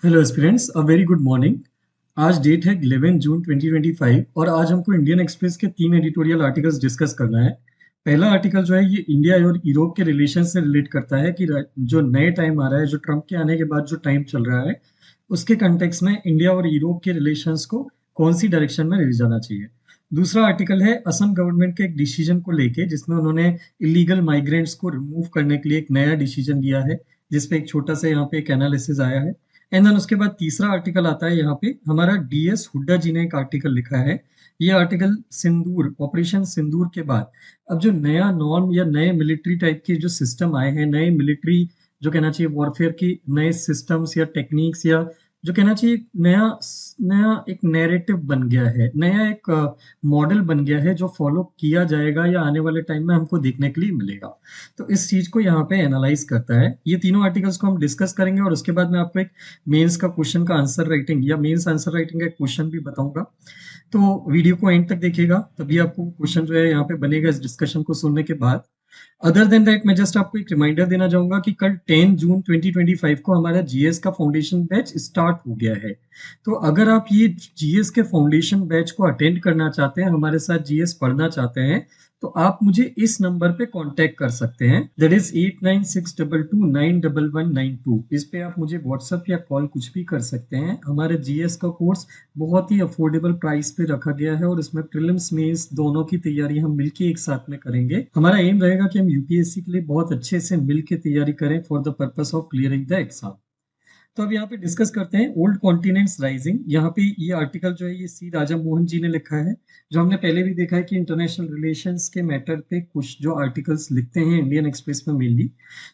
Hello aspirants, a very good morning. आज date है 11 जून 2025 और आज हमको इंडियन एक्सप्रेस के 3 एडिटोरियल आर्टिकल्स डिस्कस करना है। पहला आर्टिकल जो है ये इंडिया और यूरोप के रिलेशन से रिलेट करता है कि जो नए टाइम आ रहा है, जो ट्रम्प के आने के बाद जो टाइम चल रहा है, उसके कंटेक्स्ट में इंडिया और यूरोप के रिलेशंस को कौन सी डायरेक्शन में ले जाना चाहिए। दूसरा आर्टिकल है असम गवर्नमेंट के एक डिसीजन को लेके, जिसमें उन्होंने इलीगल माइग्रेंट्स को रिमूव करने के लिए एक नया डिसीजन लिया है, जिसपे एक छोटा सा यहाँ पे एक एनालिसिस आया है। एंड देन उसके बाद तीसरा आर्टिकल आता है यहाँ पे, हमारा डीएस हुड्डा जी ने एक आर्टिकल लिखा है। ये आर्टिकल सिंदूर, ऑपरेशन सिंदूर के बाद अब जो नया नॉर्म या नए मिलिट्री टाइप के जो सिस्टम आए हैं, नए मिलिट्री जो कहना चाहिए वॉरफेयर की नए सिस्टम्स या टेक्निक्स, या जो कहना चाहिए नया नया एक नैरेटिव बन गया है, नया एक मॉडल बन गया है जो फॉलो किया जाएगा या आने वाले टाइम में हमको देखने के लिए मिलेगा। तो इस चीज को यहाँ पे एनालाइज करता है। ये तीनों आर्टिकल्स को हम डिस्कस करेंगे और उसके बाद मैं आपको एक मेंस का क्वेश्चन का आंसर राइटिंग या मेंस आंसर राइटिंग का क्वेश्चन भी बताऊंगा। तो वीडियो को एंड तक देखिएगा, तभी आपको क्वेश्चन जो है यहाँ पे बनेगा इस डिस्कशन को सुनने के बाद। अदर देन दैट मैं जस्ट आपको एक रिमाइंडर देना चाहूंगा कि कल 10 जून 2025 को हमारा जीएस का फाउंडेशन बैच स्टार्ट हो गया है। तो अगर आप ये जीएस के फाउंडेशन बैच को अटेंड करना चाहते हैं, हमारे साथ जीएस पढ़ना चाहते हैं, तो आप मुझे इस नंबर पे कांटेक्ट कर सकते हैं, दैट इज 8962291192। इस पे आप मुझे व्हाट्सएप या कॉल कुछ भी कर सकते हैं। हमारे जीएस का कोर्स बहुत ही अफोर्डेबल प्राइस पे रखा गया है और इसमें प्रीलिम्स मेंस दोनों की तैयारी हम मिलके एक साथ में करेंगे। हमारा एम रहेगा कि हम यूपीएससी के लिए बहुत अच्छे से मिलके तैयारी करें for the purpose of clearing the exam. तो अब यहाँ पे डिस्कस करते हैं ओल्ड कॉन्टिनेंट्स राइजिंग। यहाँ पे ये आर्टिकल जो है ये सी राजा मोहन जी ने लिखा है, जो हमने पहले भी देखा है कि इंटरनेशनल रिलेशंस के मैटर पे कुछ जो आर्टिकल्स लिखते हैं इंडियन एक्सप्रेस में मेनली।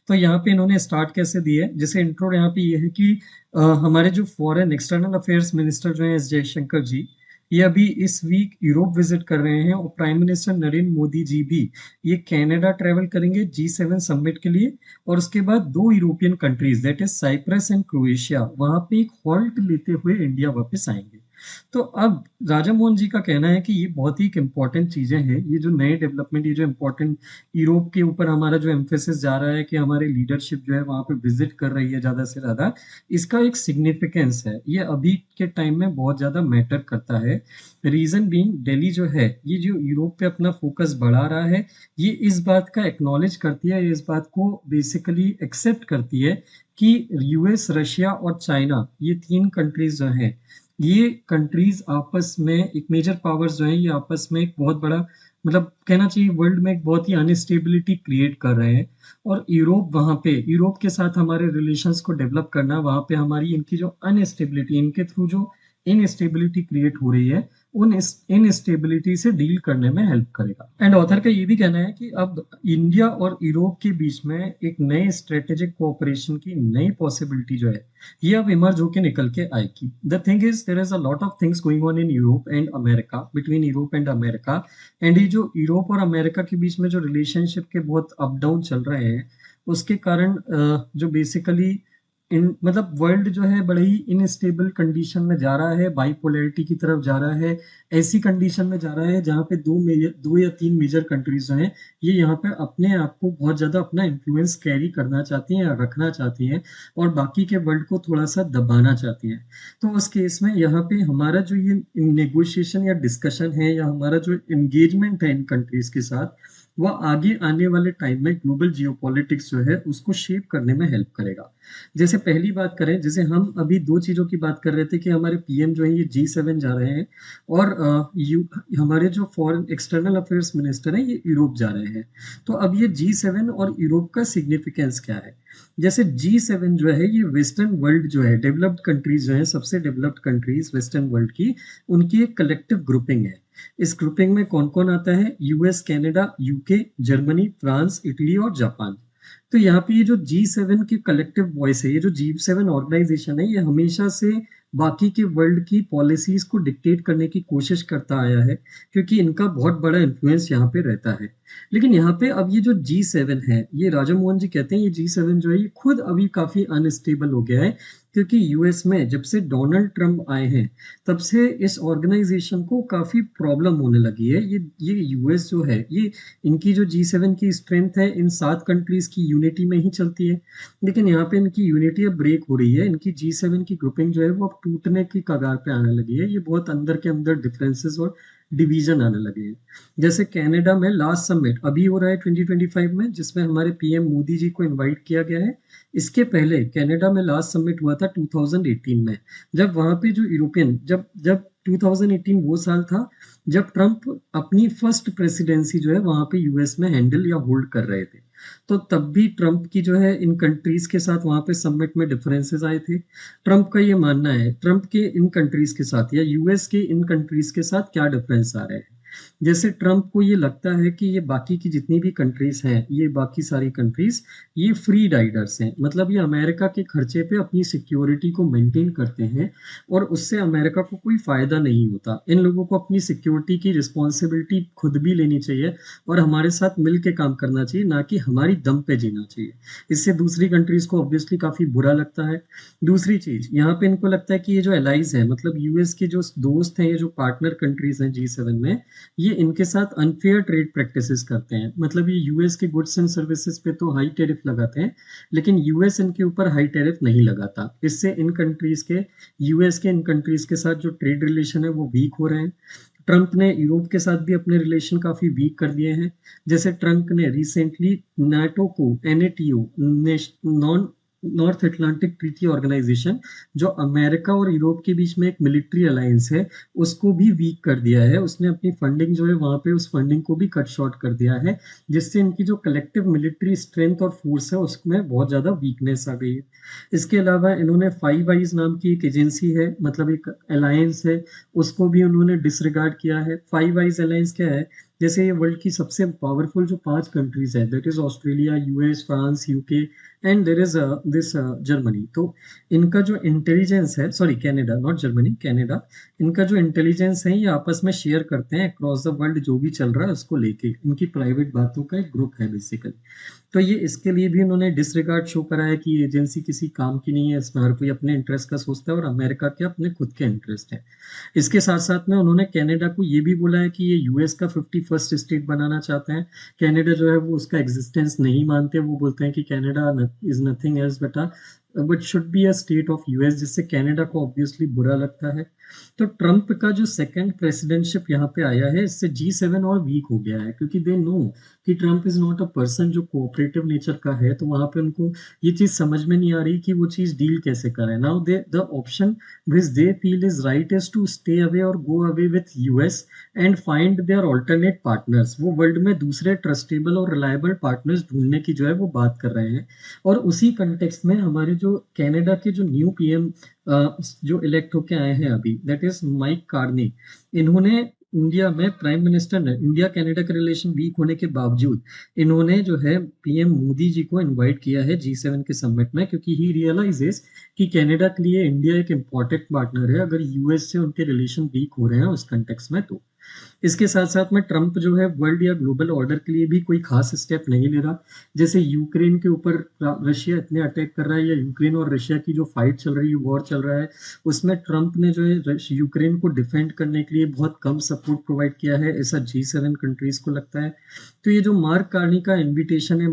तो यहाँ पे इन्होंने स्टार्ट कैसे दिया है, जैसे इंट्रो यहाँ पे ये है कि हमारे जो फॉरेन एक्सटर्नल अफेयर्स मिनिस्टर जो है एस जयशंकर जी, ये अभी इस वीक यूरोप विजिट कर रहे हैं और प्राइम मिनिस्टर नरेंद्र मोदी जी भी ये कनाडा ट्रेवल करेंगे G7 समिट के लिए। और उसके बाद दो European countries that is Cyprus and Croatia, वहां पे एक हॉल्ट लेते हुए इंडिया वापस आएंगे। तो अब राजा मोहन जी का कहना है कि ये बहुत ही इंपॉर्टेंट चीजें हैं, ये जो नए डेवलपमेंट, ये जो इम्पोर्टेंट यूरोप के ऊपर हमारा जो एम्फेसिस जा रहा है कि हमारे लीडरशिप जो है वहां पे विजिट कर रही है ज्यादा से ज्यादा, इसका एक सिग्निफिकेंस है, ये अभी के टाइम में बहुत ज्यादा मैटर करता है। रीजन बीइंग दिल्ली जो है ये जो यूरोप पे अपना फोकस बढ़ा रहा है, ये इस बात का एक्नॉलेज करती है, ये इस बात को बेसिकली एक्सेप्ट करती है कि यूएस, रशिया और चाइना, ये तीन कंट्रीज जो हैं, ये कंट्रीज आपस में एक मेजर पावर्स जो हैं, ये आपस में एक बहुत बड़ा, मतलब कहना चाहिए वर्ल्ड में एक बहुत ही अनस्टेबिलिटी क्रिएट कर रहे हैं। और यूरोप, वहां पे यूरोप के साथ हमारे रिलेशंस को डेवलप करना, वहां पे हमारी इनकी जो अनस्टेबिलिटी, इनके थ्रू जो इनस्टेबिलिटी क्रिएट हो रही है, उन इनस्टेबिलिटी से डील करने में हेल्प करेगा। एंड ऑथर का ये भी कहना है कि अब इंडिया और यूरोप के बीच में एक नए स्ट्रेटेजिक कोऑपरेशन की नई पॉसिबिलिटी जो है, ये अब इमर्ज होके निकल के आएगी। The thing is there is a lot of things going on in Europe and America, between Europe and America. And ये जो यूरोप और अमेरिका के बीच में जो रिलेशनशिप के बहुत अप डाउन चल रहे हैं, उसके कारण जो बेसिकली इन मतलब वर्ल्ड जो है बड़े ही इनस्टेबल कंडीशन में जा रहा है, बाइपोलैरिटी की तरफ जा रहा है। ऐसी कंडीशन में जा रहा है जहाँ पे दो या तीन मेजर कंट्रीज जो हैं, ये यहाँ पे अपने आप को बहुत ज्यादा अपना इन्फ्लुएंस कैरी करना चाहती हैं या रखना चाहती हैं, और बाकी के वर्ल्ड को थोड़ा सा दबाना चाहती हैं। तो उस केस में यहाँ पे हमारा जो ये नेगोशिएशन या डिस्कशन है, या हमारा जो एंगेजमेंट है इन कंट्रीज के साथ, वह आगे आने वाले टाइम में ग्लोबल जियोपॉलिटिक्स जो है उसको शेप करने में हेल्प करेगा। जैसे पहली बात करें, जैसे हम अभी दो चीजों की बात कर रहे थे कि हमारे पीएम जो है ये G7 जा रहे हैं, और हमारे जो फॉरेन एक्सटर्नल अफेयर्स मिनिस्टर हैं ये यूरोप जा रहे हैं। तो अब ये G7 और यूरोप का सिग्निफिकेंस क्या है। जैसे G7 जो है ये वेस्टर्न वर्ल्ड जो है, डेवलप्ड कंट्रीज जो है, सबसे डेवलप्ड कंट्रीज वेस्टर्न वर्ल्ड की, उनकी एक कलेक्टिव ग्रुपिंग है। इस ग्रुपिंग में कौन कौन आता है, US, Canada, UK, Germany, France, Italy और जापान। तो यहाँ पे ये जो G7 की कलेक्टिव वॉइस है, ये जो G7 ऑर्गेनाइजेशन है, ये हमेशा से बाकी के वर्ल्ड की पॉलिसीज को डिक्टेट करने की कोशिश करता आया है, क्योंकि इनका बहुत बड़ा इन्फ्लुएंस यहाँ पे रहता है। लेकिन यहाँ पे अब ये जो G7 है, ये राजा मोहन जी कहते हैं ये G7 जो है ये खुद अभी काफ़ी अनस्टेबल हो गया है, क्योंकि यूएस में जब से डोनाल्ड ट्रम्प आए हैं, तब से इस ऑर्गेनाइज़ेशन को काफ़ी प्रॉब्लम होने लगी है। ये यूएस जो है, ये इनकी जो G7 की स्ट्रेंथ है, इन 7 कंट्रीज़ की यूनिटी में ही चलती है। लेकिन यहाँ पे इनकी यूनिटी अब ब्रेक हो रही है, इनकी G7 की ग्रुपिंग जो है वो अब टूटने की कगार पे आने लगी है। ये बहुत अंदर के अंदर डिफरेंसेस और डिवीज़न आने लगे हैं। जैसे कनाडा में लास्ट समिट अभी हो रहा है 2025 में, जिसमें हमारे पीएम मोदी जी को इनवाइट किया गया है। इसके पहले कनाडा में लास्ट समिट हुआ था 2018 में, जब वहाँ पे जो यूरोपियन जब जब 2018 वो साल था जब ट्रम्प अपनी फर्स्ट प्रेसिडेंसी जो है वहाँ पे यूएस में हैंडल या होल्ड कर रहे थे। तो तब भी ट्रम्प की जो है इन कंट्रीज के साथ वहाँ पे समिट में डिफरेंसेस आए थे। ट्रम्प का ये मानना है, ट्रम्प के इन कंट्रीज के साथ या यूएस के इन कंट्रीज के साथ क्या डिफरेंस आ रहे हैं। जैसे ट्रम्प को ये लगता है कि ये बाकी की जितनी भी कंट्रीज हैं, ये बाकी सारी कंट्रीज ये फ्री राइडर्स हैं, मतलब ये अमेरिका के खर्चे पे अपनी सिक्योरिटी को मेंटेन करते हैं और उससे अमेरिका को कोई फायदा नहीं होता। इन लोगों को अपनी सिक्योरिटी की रिस्पॉन्सिबिलिटी खुद भी लेनी चाहिए और हमारे साथ मिल के काम करना चाहिए, ना कि हमारी दम पे जीना चाहिए। इससे दूसरी कंट्रीज को ऑब्वियसली काफी बुरा लगता है। दूसरी चीज यहाँ पे इनको लगता है कि ये जो एलाइज है, मतलब यूएस के जो दोस्त हैं, ये जो पार्टनर कंट्रीज हैं G7 में, ये इनके साथ अनफेयर ट्रेड प्रैक्टिसेस करते हैं। मतलब ये यूएस के गुड्स एंड सर्विसेज पे तो हाई टैरिफ लगाते हैं, लेकिन यूएस इनके ऊपर हाई टैरिफ नहीं लगाता। इससे इन कंट्रीज के यूएस के इन कंट्रीज के साथ जो ट्रेड रिलेशन है वो वीक हो रहे हैं। ट्रम्प ने यूरोप के साथ भी अपने रिलेशन काफी वीक कर दिए हैं। जैसे ट्रम्प ने रिसेंटली नाटो को NATO known North Atlantic Treaty Organization, जो अमेरिका और यूरोप के बीच में एक मिलिट्री अलायंस है, उसको भी वीक कर दिया है। उसने अपनी फंडिंग जो है वहां पे उस फंडिंग को भी कट शॉर्ट कर दिया है, जिससे इनकी जो कलेक्टिव मिलिट्री स्ट्रेंथ और फोर्स है उसमें बहुत ज्यादा वीकनेस आ गई है। इसके अलावा इन्होंने फाइव आइज नाम की एक एजेंसी है, मतलब एक अलायंस है, उसको भी उन्होंने डिसरिगार्ड किया है। फाइव आइज अलायंस क्या है? जैसे ये वर्ल्ड की सबसे पावरफुल जो 5 कंट्रीज है, that is Australia, US, France, UK and there is this Germany. तो इनका जो इंटेलिजेंस है, sorry Canada, not Germany, Canada, इनका जो इंटेलिजेंस है ये आपस में शेयर करते हैं अक्रॉस द वर्ल्ड, जो भी चल रहा है उसको लेके। इनकी प्राइवेट बातों का एक ग्रुप है बेसिकली। तो ये इसके लिए भी उन्होंने डिसरिगार्ड शो करा है कि ये एजेंसी किसी काम की नहीं है, इसमें हर कोई अपने इंटरेस्ट का सोचता है और अमेरिका के अपने खुद के इंटरेस्ट है। इसके साथ साथ में उन्होंने कनाडा को ये भी बोला है कि ये यूएस का 51st स्टेट बनाना चाहते हैं। कनाडा जो है वो उसका एग्जिस्टेंस नहीं मानते, वो बोलते हैं कि Canada is nothing else but should be a state of US, जिससे कनाडा को ऑब्वियसली बुरा लगता है। तो ट्रम्प का जो सेकंड प्रेसिडेंटशिप यहाँ पे आया है, इससे G7 और वीक हो गया है, क्योंकि दे नो कि Trump is not a person जो कोऑपरेटिव नेचर का है। तो वहां पे उनको ये चीज समझ में नहीं आ रही कि वो चीज डील कैसे करें। Now they the option which they feel is right is to stay away और go away with US and find their alternate partners. वो वर्ल्ड में दूसरे ट्रस्टेबल और रिलायबल पार्टनर्स ढूंढने की जो है वो बात कर रहे हैं। और उसी कंटेक्स्ट में हमारे जो कनाडा के जो न्यू पीएम जो इलेक्ट होके आए हैं अभी, दैट इज माइक कार्नी, इन्होंने इंडिया में प्राइम मिनिस्टर ने, इंडिया कनाडा के रिलेशन वीक होने के बावजूद इन्होंने जो है पीएम मोदी जी को इनवाइट किया है G7 के समिट में, क्योंकि ही रियलाइजेस कि कनाडा के लिए इंडिया एक इम्पॉर्टेंट पार्टनर है अगर यूएस से उनके रिलेशन वीक हो रहे हैं उस कंटेक्स्ट में। तो इसके साथ साथ में ट्रम्प जो है वर्ल्ड या ग्लोबल ऑर्डर के लिए भी कोई खास स्टेप नहीं ले रहा। जैसे यूक्रेन के ऊपर रशिया इतने अटैक कर रहा है, या यूक्रेन और रशिया की जो फाइट चल रही है, वॉर चल रहा है, उसमें ट्रम्प ने जो है यूक्रेन को डिफेंड करने के लिए बहुत कम सपोर्ट प्रोवाइड किया है, ऐसा G7 कंट्रीज को लगता है। तो ये जो मार्क कार्नी का इन्विटेशन है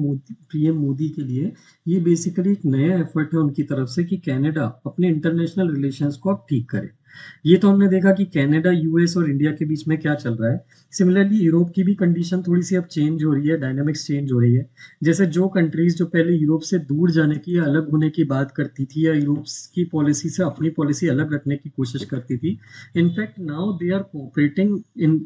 पीएम मोदी के लिए, ये बेसिकली एक नया एफर्ट है उनकी तरफ से कि कनाडा अपने इंटरनेशनल रिलेशंस को अब ठीक करे। ये तो हमने देखा कि कनाडा, यूएस और इंडिया के बीच में क्या चल रहा है। सिमिलरली यूरोप की भी कंडीशन थोड़ी सी अब चेंज हो रही है, डायनामिक्स चेंज हो रही है। जैसे जो कंट्रीज जो पहले यूरोप से दूर जाने की या अलग होने की बात करती थी, या यूरोप की पॉलिसी से अपनी पॉलिसी अलग रखने की कोशिश करती थी, in fact now they are cooperating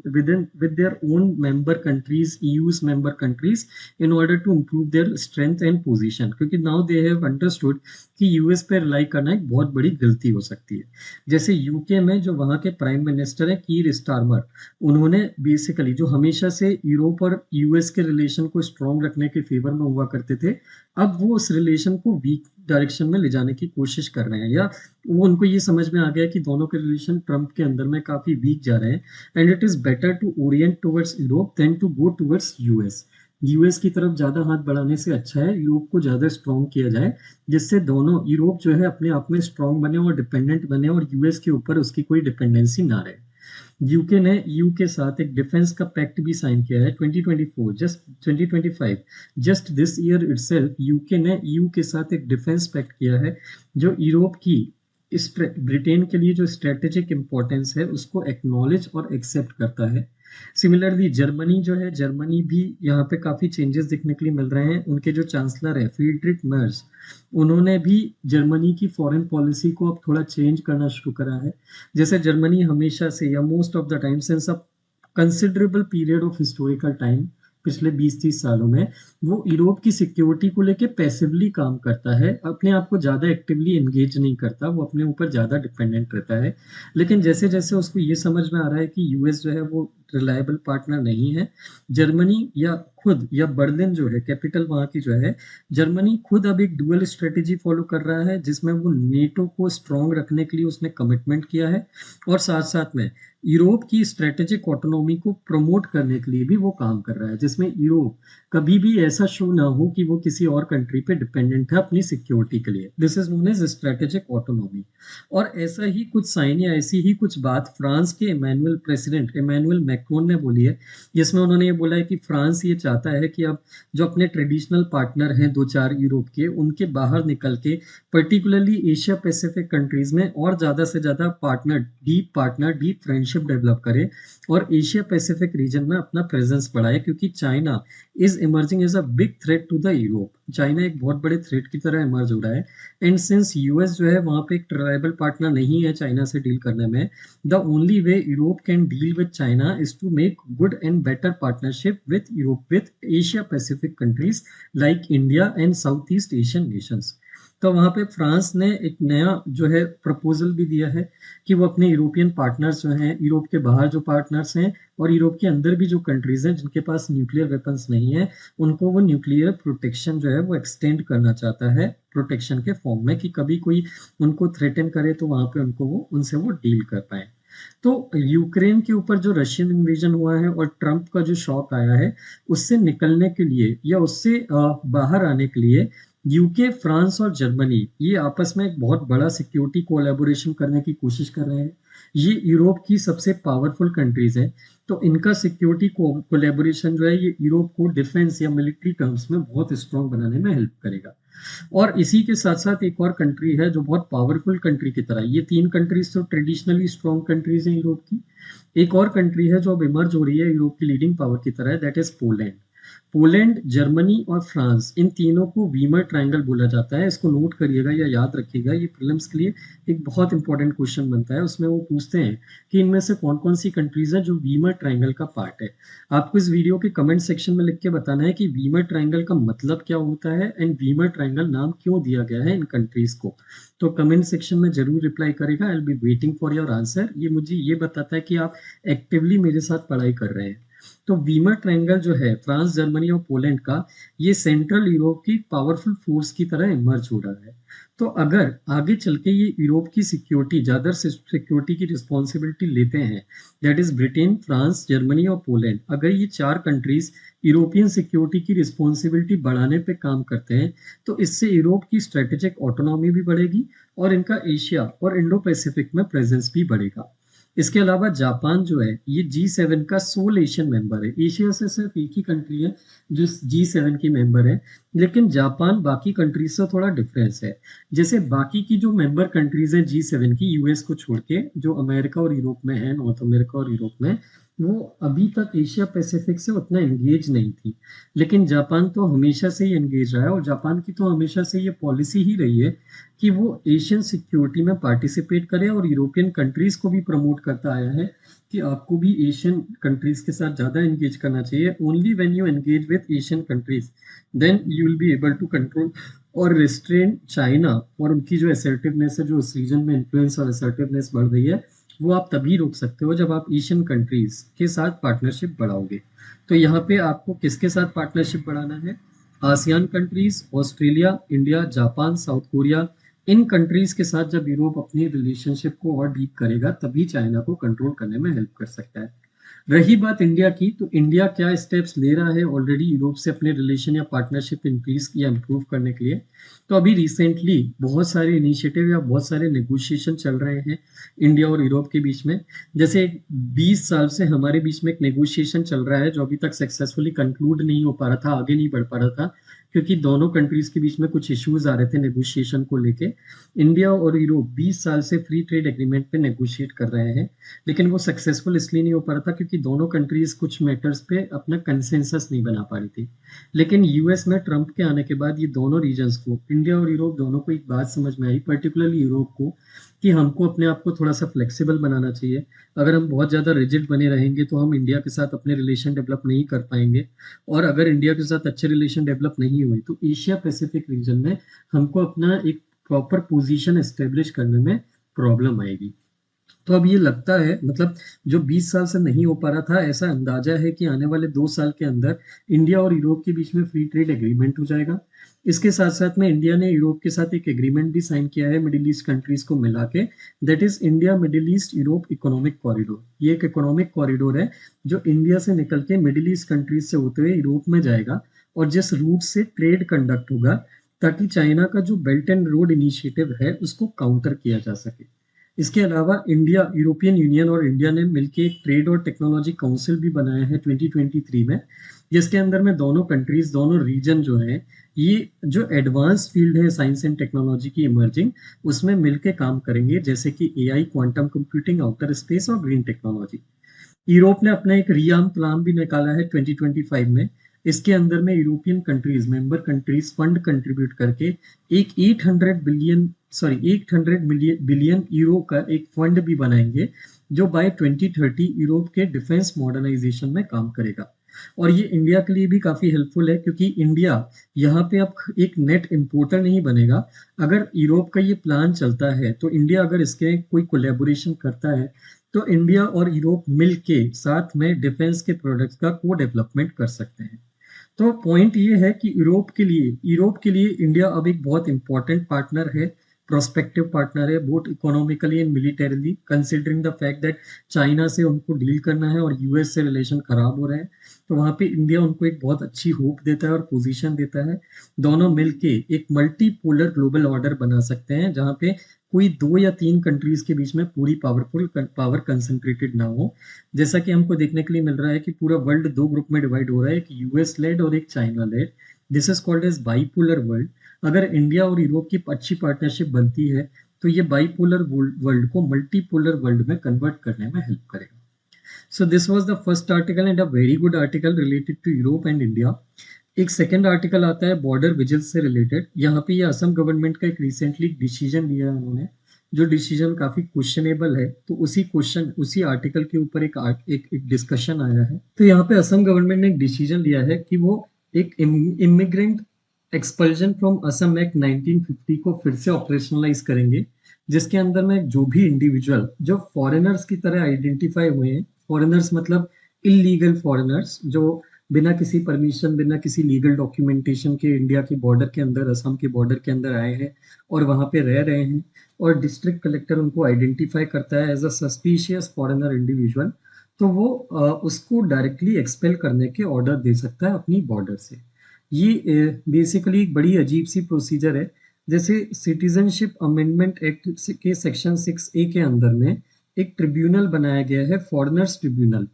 with their own member countries, EU's member countries, in order to improve their strength and position, क्योंकि नाउ दे हैव अंडरस्टूड कि यूएस पे रिलाई करना एक बहुत बड़ी गलती हो सकती है। जैसे यूके में जो वहाँ के प्राइम मिनिस्टर हैं कीर स्टारमर, उन्होंने बेसिकली जो हमेशा से यूरोप और यूएस के रिलेशन को स्ट्रॉन्ग रखने के फेवर में हुआ करते थे, अब वो उस रिलेशन को वीक डायरेक्शन में ले जाने की कोशिश कर रहे हैं, या वो उनको ये समझ में आ गया कि दोनों के रिलेशन ट्रम्प के अंदर में काफी वीक जा रहे हैं, and it is better to orient towards Europe than to go towards US. US की तरफ ज्यादा हाथ बढ़ाने से अच्छा है यूरोप को ज्यादा स्ट्रॉन्ग किया जाए, जिससे दोनों यूरोप जो है अपने आप में स्ट्रॉन्ग बने और डिपेंडेंट बने, और यूएस के ऊपर उसकी कोई डिपेंडेंसी ना रहे। यूके ने यू के साथ एक डिफेंस का पैक्ट भी साइन किया है 2024, just 2025, just this year itself UK ने यू के साथ एक डिफेंस पैक्ट किया है जो यूरोप की ब्रिटेन के लिए जो स्ट्रेटेजिक इंपॉर्टेंस है उसको एक्नॉलेज और एक्सेप्ट करता है। सिमिलरली जर्मनी जो है, जर्मनी भी यहाँ पे काफी चेंजेस देखने के लिए मिल रहे हैं। उनके जो चांसलर है फ्रीडरिक मर्ज, उन्होंने भी जर्मनी की फॉरेन पॉलिसी को अब थोड़ा चेंज करना शुरू करा है। जैसे जर्मनी हमेशा से या most of the time since a considerable period of historical time, पिछले 20-30 सालों में वो यूरोप की सिक्योरिटी को लेके पैसिवली काम करता है, अपने आप को ज़्यादा एक्टिवली एंगेज नहीं करता, वो अपने ऊपर ज़्यादा डिपेंडेंट रहता है। लेकिन जैसे जैसे उसको ये समझ में आ रहा है कि यूएस जो है वो रिलायबल पार्टनर नहीं है, जर्मनी या खुद या बर्लिन जो है कैपिटल वहाँ की जो है, जर्मनी खुद अब एक डुअल स्ट्रेटेजी फॉलो कर रहा है जिसमें वो नेटो को स्ट्रॉन्ग रखने के लिए उसने कमिटमेंट किया है, और साथ साथ में यूरोप की स्ट्रेटेजिक ऑटोनॉमी को प्रमोट करने के लिए भी वो काम कर रहा है, जिसमें यूरोप कभी भी ऐसा शो ना हो कि वो किसी और कंट्री पे डिपेंडेंट है अपनी सिक्योरिटी के लिए। This is known as strategic autonomy. और ऐसा ही कुछ साइन या ऐसी ही कुछ बात फ्रांस के इमैनुअल प्रेसिडेंट इमैनुअल मैक्रोन ने बोली है, जिसमें उन्होंने ये बोला है कि फ्रांस ये चाहता है कि अब जो अपने ट्रेडिशनल पार्टनर हैं 2-4 यूरोप के, उनके बाहर निकल के पर्टिकुलरली एशिया पैसिफिक कंट्रीज में और ज़्यादा से ज़्यादा पार्टनर डीप फ्रेंडशिप डेवलप करे और एशिया पैसिफिक रीजन में अपना प्रेजेंस बढ़ाए, क्योंकि China is emerging as a big threat to the Europe. China एक बहुत बड़े थ्रेट की तरह इमर्ज हो रहा है, एंड सिंस यूएस जो है वहाँ पे एक ट्राइबल पार्टनर नहीं है चाइना से डील करने में, the only way Europe can deal with China is to make good and better partnership with Europe with Asia Pacific countries like India and South East Asian nations. तो वहाँ पे France ने एक नया जो है प्रपोजल भी दिया है कि वो अपने यूरोपियन पार्टनर्स जो हैं, यूरोप के बाहर जो पार्टनर्स हैं और यूरोप के अंदर भी जो कंट्रीज हैं जिनके पास न्यूक्लियर वेपन्स नहीं है, उनको वो न्यूक्लियर प्रोटेक्शन जो है वो एक्सटेंड करना चाहता है, प्रोटेक्शन के फॉर्म में, कि कभी कोई उनको थ्रेटन करे तो वहाँ पे उनको वो उनसे वो डील कर पाए। तो यूक्रेन के ऊपर जो रशियन इन्वेजन हुआ है और ट्रंप का जो शॉक आया है, उससे निकलने के लिए या उससे बाहर आने के लिए यूके, फ्रांस और जर्मनी ये आपस में एक बहुत बड़ा सिक्योरिटी कोलैबोरेशन करने की कोशिश कर रहे हैं। ये यूरोप की सबसे पावरफुल कंट्रीज हैं, तो इनका सिक्योरिटी कोलैबोरेशन जो है ये यूरोप को डिफेंस या मिलिट्री टर्म्स में बहुत स्ट्रॉन्ग बनाने में हेल्प करेगा। और इसी के साथ साथ एक और कंट्री है जो बहुत पावरफुल कंट्री की तरह, ये 3 कंट्रीज तो ट्रेडिशनली स्ट्रॉन्ग कंट्रीज हैं यूरोप की। एक और कंट्री है जो अब इमर्ज हो रही है यूरोप की लीडिंग पावर की तरह, that is Poland. Poland, Germany और फ्रांस, इन तीनों को वीमर ट्रायंगल बोला जाता है। इसको नोट करिएगा या याद रखिएगा, ये प्रीलिम्स के लिए एक बहुत इंपॉर्टेंट क्वेश्चन बनता है। उसमें वो पूछते हैं कि इनमें से कौन कौन सी कंट्रीज है जो वीमर ट्रायंगल का पार्ट है। आपको इस वीडियो के कमेंट सेक्शन में लिख के बताना है कि वीमर ट्रायंगल का मतलब क्या होता है एंड वीमर ट्रायंगल नाम क्यों दिया गया है इन कंट्रीज को। तो कमेंट सेक्शन में जरूर रिप्लाई करेगा। I will be waiting for your answer. ये मुझे ये बताता है कि आप एक्टिवली मेरे साथ पढ़ाई कर रहे हैं। तो वीमर ट्रायंगल जो है फ्रांस, जर्मनी और पोलैंड का, ये सेंट्रल यूरोप की पावरफुल फोर्स की तरह इमर्ज हो रहा है। तो अगर आगे चल के ये यूरोप की सिक्योरिटी, ज्यादा सिक्योरिटी की रिस्पॉन्सिबिलिटी लेते हैं, that is Britain, France, Germany और पोलैंड, अगर ये 4 कंट्रीज यूरोपियन सिक्योरिटी की रिस्पॉन्सिबिलिटी बढ़ाने पे काम करते हैं, तो इससे यूरोप की स्ट्रेटेजिक ऑटोनॉमी भी बढ़ेगी और इनका एशिया और इंडो पैसिफिक में प्रेजेंस भी बढ़ेगा। इसके अलावा जापान जो है ये G7 का सोल एशियन मेंबर है। एशिया से सिर्फ एक ही कंट्री है जो G7 की मेंबर है, लेकिन जापान बाकी कंट्रीज से थोड़ा डिफरेंस है। जैसे बाकी की जो मेंबर कंट्रीज है G7 की, यूएस को छोड़ के, जो अमेरिका और यूरोप में है, नॉर्थ अमेरिका और यूरोप में, वो अभी तक एशिया पैसिफिक से उतना एंगेज नहीं थी। लेकिन जापान तो हमेशा से ही एंगेज रहा है, और जापान की तो हमेशा से ये पॉलिसी ही रही है कि वो एशियन सिक्योरिटी में पार्टिसिपेट करे और यूरोपियन कंट्रीज को भी प्रमोट करता आया है कि आपको भी एशियन कंट्रीज के साथ ज़्यादा एंगेज करना चाहिए। Only when you engage with Asian countries then you will be able to control और रिस्ट्रेन चाइना और उनकी जो असर्टिवनेस है, जो इस रीजन में इन्फ्लुएंस और असर्टिवनेस बढ़ रही है, वो आप तभी रोक सकते हो जब आप एशियन कंट्रीज के साथ पार्टनरशिप बढ़ाओगे। तो यहाँ पे आपको किसके साथ पार्टनरशिप बढ़ाना है? ASEAN countries, Australia, India, Japan, South Korea, इन कंट्रीज के साथ जब यूरोप अपनी रिलेशनशिप को और डीप करेगा तभी चाइना को कंट्रोल करने में हेल्प कर सकता है। रही बात इंडिया की, तो इंडिया क्या स्टेप्स ले रहा है ऑलरेडी यूरोप से अपने रिलेशन या पार्टनरशिप इंक्रीज या इम्प्रूव करने के लिए? तो अभी रिसेंटली बहुत सारे इनिशिएटिव या बहुत सारे नेगोशिएशन चल रहे हैं इंडिया और यूरोप के बीच में। जैसे 20 साल से हमारे बीच में एक नेगोशिएशन चल रहा है जो अभी तक सक्सेसफुली कंक्लूड नहीं हो पा रहा था, आगे नहीं बढ़ पा रहा था, क्योंकि दोनों कंट्रीज के बीच में कुछ इश्यूज आ रहे थे नेगोशिएशन को लेके। इंडिया और यूरोप 20 साल से फ्री ट्रेड एग्रीमेंट पे नेगोशिएट कर रहे हैं, लेकिन वो सक्सेसफुल इसलिए नहीं हो पा रहा था क्योंकि दोनों कंट्रीज कुछ मैटर्स पे अपना कंसेंसस नहीं बना पा रही थी। लेकिन यूएस में ट्रंप के आने के बाद ये दोनों रीजन्स को, इंडिया और यूरोप दोनों को, एक बात समझ में आई, पर्टिकुलरली यूरोप को, कि हमको अपने आप को थोड़ा सा फ्लेक्सिबल बनाना चाहिए। अगर हम बहुत ज़्यादा रिजिड बने रहेंगे तो हम इंडिया के साथ अपने रिलेशन डेवलप नहीं कर पाएंगे, और अगर इंडिया के साथ अच्छे रिलेशन डेवलप नहीं हुए तो एशिया पैसिफिक रीजन में हमको अपना एक प्रॉपर पोजीशन एस्टेब्लिश करने में प्रॉब्लम आएगी। तो अब ये लगता है, मतलब जो 20 साल से नहीं हो पा रहा था, ऐसा अंदाजा है कि आने वाले 2 साल के अंदर इंडिया और यूरोप के बीच में फ्री ट्रेड एग्रीमेंट हो जाएगा। इसके साथ साथ में इंडिया ने यूरोप के साथ एक एग्रीमेंट भी साइन किया है मिडिल ईस्ट कंट्रीज को मिला के, that is India middle east Europe economic corridor. ये एक इकोनॉमिक कॉरिडोर है जो इंडिया से निकल के मिडिल ईस्ट कंट्रीज से होते हुए यूरोप में जाएगा, और जिस रूट से ट्रेड कंडक्ट होगा ताकि चाइना का जो बेल्ट एंड रोड इनिशिएटिव है उसको काउंटर किया जा सके। इसके अलावा इंडिया, यूरोपियन यूनियन और इंडिया ने मिलकर एक ट्रेड और टेक्नोलॉजी काउंसिल भी बनाया है 2023 में, जिसके अंदर में दोनों कंट्रीज, दोनों रीजन जो है, ये जो एडवांस फील्ड है साइंस एंड टेक्नोलॉजी की इमर्जिंग, उसमें मिलकर काम करेंगे, जैसे कि AI, quantum computing, outer space और ग्रीन टेक्नोलॉजी। यूरोप ने अपना एक रियाम प्लान भी निकाला है 2025 में। इसके अंदर में European countries, member countries fund contribute करके एक 800 बिलियन यूरो का एक फंड भी बनाएंगे जो बाय 2030 यूरोप के डिफेंस मॉडर्नाइजेशन में काम करेगा। और ये इंडिया के लिए भी काफी हेल्पफुल है क्योंकि इंडिया यहाँ पे अब एक नेट इंपोर्टर नहीं बनेगा। अगर यूरोप का ये प्लान चलता है तो इंडिया अगर इसके कोई कोलेबोरेशन करता है तो इंडिया और यूरोप मिल के साथ में डिफेंस के प्रोडक्ट्स का को डेवलपमेंट कर सकते हैं। तो पॉइंट ये है कि यूरोप के लिए इंडिया अब एक बहुत इंपॉर्टेंट पार्टनर है, प्रोस्पेक्टिव पार्टनर है, both economically and militarily, considering the fact that China से उनको डील करना है और यूएस से रिलेशन खराब हो रहे हैं। तो वहाँ पे इंडिया उनको एक बहुत अच्छी होप देता है और पोजीशन देता है। दोनों मिलके एक मल्टीपोलर ग्लोबल ऑर्डर बना सकते हैं जहाँ पे कोई 2 या 3 कंट्रीज के बीच में पूरी पावर कंसंट्रेटेड ना हो। जैसा कि हमको देखने के लिए मिल रहा है कि पूरा वर्ल्ड 2 ग्रुप में डिवाइड हो रहा है, एक यूएस लेड और एक China led. This is called as bipolar world. अगर इंडिया और यूरोप की अच्छी पार्टनरशिप बनती है तो ये बाईपोलर वर्ल्ड को मल्टीपोलर वर्ल्ड में कन्वर्ट करने में हेल्प करेगा। So this was the first article and a very good article related to Europe and India. एक सेकेंड आर्टिकल आता है बॉर्डर विजिल्स से रिलेटेड। यहाँ पे ये असम गवर्नमेंट का एक रिसेंटली डिसीजन लिया है उन्होंने, जो डिसीजन काफी क्वेश्चनेबल है। तो उसी आर्टिकल के ऊपर एक डिस्कशन आया है। तो यहाँ पे असम गवर्नमेंट ने एक डिसीजन लिया है कि वो एक immigrant expulsion from Assam act 1950 को फिर से ऑपरेशनलाइज करेंगे, जिसके अंदर में जो भी इंडिविजुअल जो फॉरेनर्स की तरह आइडेंटिफाई हुए हैं, फॉरेनर्स मतलब इलीगल फॉरेनर्स जो बिना किसी परमिशन, बिना किसी लीगल डॉक्यूमेंटेशन के इंडिया के बॉर्डर के अंदर, असम के बॉर्डर के अंदर आए हैं और वहाँ पे रह रहे हैं, और डिस्ट्रिक्ट कलेक्टर उनको आइडेंटिफाई करता है as a suspicious foreigner individual, तो वो उसको डायरेक्टली एक्सपेल करने के ऑर्डर दे सकता है अपनी बॉर्डर से। ये बेसिकली एक बड़ी अजीब सी प्रोसीजर है। जैसे सिटीजनशिप अमेंडमेंट एक्ट के सेक्शन 6A के अंदर में एक ट्रिब्यूनल बनाया गया है, फॉरेनर्स ट्रिब्यूनल।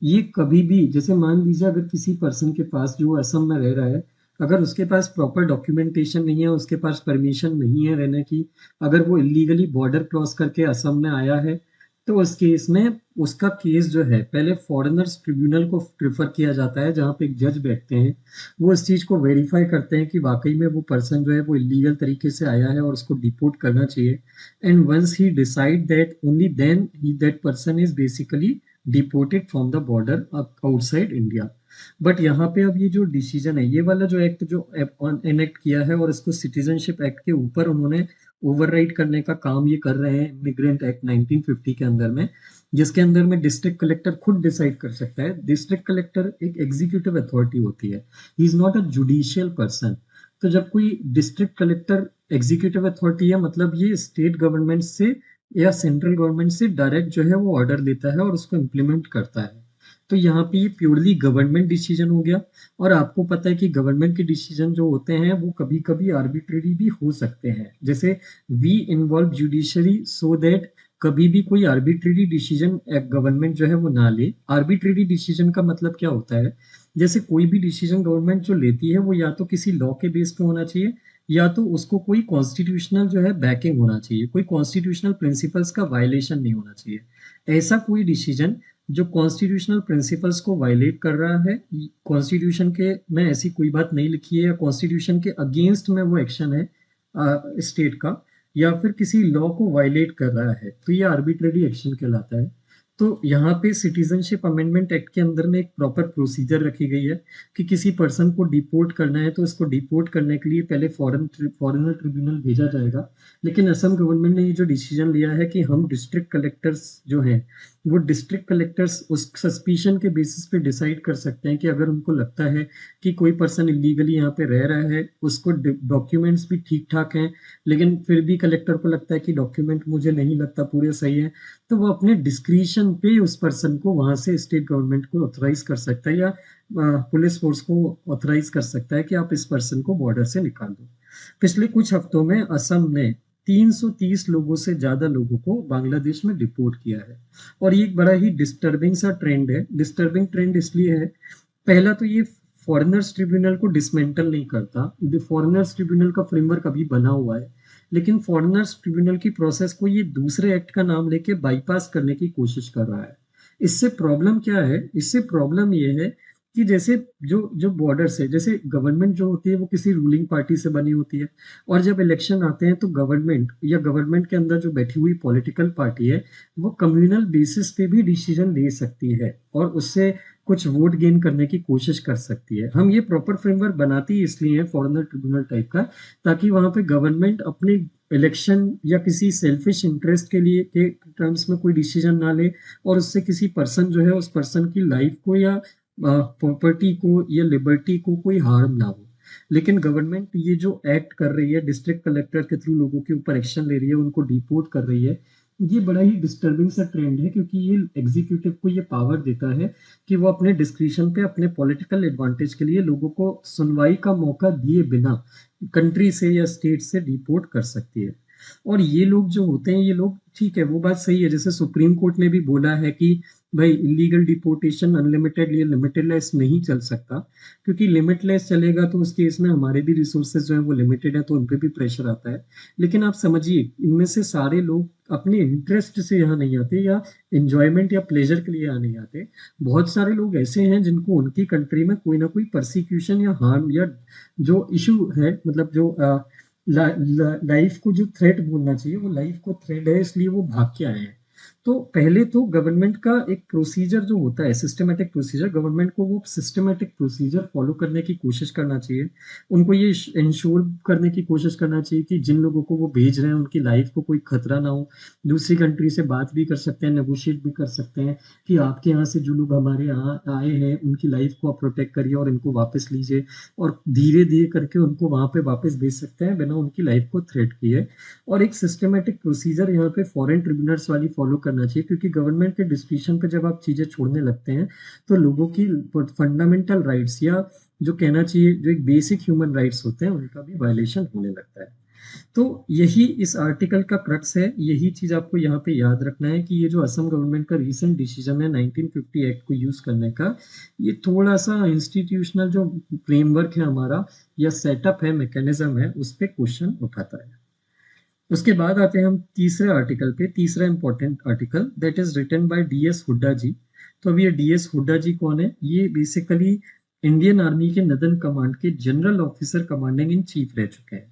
ये कभी भी, जैसे मान लीजिए अगर किसी पर्सन के पास जो असम में रह रहा है, अगर उसके पास प्रॉपर डॉक्यूमेंटेशन नहीं है, उसके पास परमिशन नहीं है रहने की, अगर वो इलीगली बॉर्डर क्रॉस करके असम में आया है, तो उस केस में उसका केस जो है पहले फॉरेनर्स ट्रिब्यूनल को प्रिफर किया जाता है, जहाँ पे एक जज बैठते हैं, वो इस चीज को वेरीफाई करते हैं कि वाकई में वो पर्सन जो है वो इलीगल तरीके से आया है और उसको डिपोर्ट करना चाहिए। And once he decide that, only then that person is basically deported from the border outside India. But यहाँ पे अब ये जो डिसीजन है, ये वाला जो एक्ट जो एनेक्ट किया है और इसको सिटीजनशिप एक्ट के ऊपर उन्होंने ओवरराइड करने का काम ये कर रहे हैं इमिग्रेंट एक्ट 1950 के अंदर में, जिसके अंदर में डिस्ट्रिक्ट कलेक्टर खुद डिसाइड कर सकता है। डिस्ट्रिक्ट कलेक्टर एक एग्जीक्यूटिव अथॉरिटी होती है, he is not a judicial person. तो जब कोई डिस्ट्रिक्ट कलेक्टर एग्जीक्यूटिव अथॉरिटी है, मतलब ये स्टेट गवर्नमेंट से या सेंट्रल गवर्नमेंट से डायरेक्ट जो है वो ऑर्डर लेता है और उसको इम्प्लीमेंट करता है। तो यहाँ पे ये प्योरली गवर्नमेंट डिसीजन हो गया। और आपको पता है कि गवर्नमेंट के डिसीजन जो होते हैं वो कभी कभी आर्बिट्रेरी भी हो सकते हैं। जैसे we involve judiciary so that कभी भी कोई आर्बिट्रेरी डिसीजन गवर्नमेंट जो है वो ना ले। आर्बिट्रेरी डिसीजन का मतलब क्या होता है, जैसे कोई भी डिसीजन गवर्नमेंट जो लेती है वो या तो किसी लॉ के बेस पे होना चाहिए, या तो उसको कोई कॉन्स्टिट्यूशनल जो है बैकिंग होना चाहिए, कोई कॉन्स्टिट्यूशनल प्रिंसिपल्स का वायलेशन नहीं होना चाहिए। ऐसा कोई डिसीजन जो कॉन्स्टिट्यूशनल प्रिंसिपल्स को वायलेट कर रहा है, कॉन्स्टिट्यूशन के में ऐसी कोई बात नहीं लिखी है या कॉन्स्टिट्यूशन के अगेंस्ट में वो एक्शन है स्टेट का, या फिर किसी लॉ को वायलेट कर रहा है, तो ये आर्बिट्रेरी एक्शन कहलाता है। तो यहाँ पे सिटीजनशिप अमेंडमेंट एक्ट के अंदर में एक प्रॉपर प्रोसीजर रखी गई है कि किसी पर्सन को डिपोर्ट करना है तो इसको डिपोर्ट करने के लिए पहले फॉरेनर ट्रिब्यूनल भेजा जाएगा। लेकिन असम गवर्नमेंट ने ये जो डिसीजन लिया है कि हम डिस्ट्रिक्ट कलेक्टर्स जो हैं, वो डिस्ट्रिक्ट कलेक्टर्स उस सस्पिशन के बेसिस पे डिसाइड कर सकते हैं कि अगर उनको लगता है कि कोई पर्सन इलीगली यहाँ पे रह रहा है, उसको डॉक्यूमेंट्स भी ठीक ठाक हैं, लेकिन फिर भी कलेक्टर को लगता है कि डॉक्यूमेंट मुझे नहीं लगता पूरे सही है, तो वो अपने डिस्क्रिशन पे उस पर्सन को वहां से स्टेट गवर्नमेंट को ऑथराइज कर सकता है या पुलिस फोर्स को ऑथराइज कर सकता है कि आप इस पर्सन को बॉर्डर से निकाल दो। पिछले कुछ हफ्तों में असम ने 330 लोगों से ज्यादा लोगों को बांग्लादेश में डिपोर्ट किया है। और ये एक बड़ा ही डिस्टर्बिंग सा ट्रेंड है। डिस्टर्बिंग ट्रेंड इसलिए है, पहला तो ये फॉरेनर्स ट्रिब्यूनल को डिसमेंटल नहीं करता। फॉरेनर्स ट्रिब्यूनल का फ्रेमवर्क अभी बना हुआ है, लेकिन फॉरेनर्स ट्रिब्यूनल की प्रोसेस को ये दूसरे एक्ट का नाम लेके बाईपास करने की कोशिश कर रहा है। इससे प्रॉब्लम क्या है, इससे प्रॉब्लम ये है कि जैसे जो जो बॉर्डर है, जैसे गवर्नमेंट जो होती है वो किसी रूलिंग पार्टी से बनी होती है, और जब इलेक्शन आते हैं तो गवर्नमेंट या गवर्नमेंट के अंदर जो बैठी हुई पॉलिटिकल पार्टी है वो कम्युनल बेसिस पे भी डिसीजन ले सकती है और उससे कुछ वोट गेन करने की कोशिश कर सकती है। हम ये प्रॉपर फ्रेमवर्क बनाती ही इसलिए है फॉरेनर ट्रिब्यूनल टाइप का, ताकि वहां पे गवर्नमेंट अपने इलेक्शन या किसी सेल्फिश इंटरेस्ट के लिए के टर्म्स में कोई डिसीजन ना ले, और उससे किसी पर्सन जो है उस पर्सन की लाइफ को या प्रॉपर्टी को या लिबर्टी को कोई हार्म ना हो। लेकिन गवर्नमेंट ये जो एक्ट कर रही है, डिस्ट्रिक्ट कलेक्टर के थ्रू लोगों के ऊपर एक्शन ले रही है, उनको डिपोर्ट कर रही है, ये बड़ा ही डिस्टर्बिंग सा ट्रेंड है, क्योंकि ये एग्जीक्यूटिव को ये पावर देता है कि वो अपने डिस्क्रिशन पे अपने पॉलिटिकल एडवांटेज के लिए लोगों को सुनवाई का मौका दिए बिना कंट्री से या स्टेट से डिपोर्ट कर सकती है। और ये लोग जो होते हैं, ये लोग ठीक है, वो बात सही है, जैसे सुप्रीम कोर्ट ने भी बोला है कि भाई इलीगल डिपोर्टेशन अनलिमिटेड या लिमिटेडलेस नहीं चल सकता, क्योंकि लिमिटलेस चलेगा तो उस केस में हमारे भी रिसोर्सेज जो है वो लिमिटेड है, तो उन पे भी प्रेशर आता है। लेकिन आप समझिए, इनमें से सारे लोग अपने इंटरेस्ट से यहाँ नहीं आते या एंजॉयमेंट या प्लेजर के लिए यहाँ नहीं आते। बहुत सारे लोग ऐसे हैं जिनको उनकी कंट्री में कोई ना कोई परसिक्यूशन या हार्म या जो इशू है, मतलब जो लाइफ को जो थ्रेट बोलना चाहिए वो लाइफ को थ्रेट है, इसलिए वो भाग के आए हैं। तो पहले तो गवर्नमेंट का एक प्रोसीजर जो होता है, सिस्टमेटिक प्रोसीजर, गवर्नमेंट को वो सिस्टमेटिक प्रोसीजर फॉलो करने की कोशिश करना चाहिए। उनको ये इंश्योर करने की कोशिश करना चाहिए कि जिन लोगों को वो भेज रहे हैं उनकी लाइफ को कोई खतरा ना हो। दूसरी कंट्री से बात भी कर सकते हैं, नेगोशिएट भी कर सकते हैं कि आपके यहाँ से जो लोग हमारे यहाँ आए हैं उनकी लाइफ को आप प्रोटेक्ट करिए और इनको वापस लीजिए, और धीरे धीरे करके उनको वहां पे वापस भेज सकते हैं बिना उनकी लाइफ को थ्रेट किए। और एक सिस्टमेटिक प्रोसीजर यहाँ पे फॉरेन ट्रिब्यूनल्स वाली फॉलो करना चाहिए, क्योंकि गवर्नमेंट के डिस्क्रिप्शन पे जब आप चीजें छोड़ने लगते हैं तो लोगों की फंडामेंटल राइट्स या जो कहना चाहिए जो एक बेसिक ह्यूमन राइट्स होते हैं उनका भी वायलेशन होने लगता है। तो यही इस आर्टिकल का क्रक्स है, यही चीज आपको यहाँ पे याद रखना है कि ये जो असम गवर्नमेंट का रीसेंट डिसीजन है 1950 एक्ट को यूज करने का, ये थोड़ा सा इंस्टीट्यूशनल जो फ्रेमवर्क है हमारा या सेटअप है, मैकेनिज्म है, उस पर क्वेश्चन उठाता है। उसके बाद आते हैं हम तीसरे आर्टिकल पे, तीसरा important article that is written by DS Hooda ji. तो अब ये डीएस हुड्डा जी कौन है, ये बेसिकली इंडियन आर्मी के नदन कमांड के general officer commanding in chief रह चुके हैं।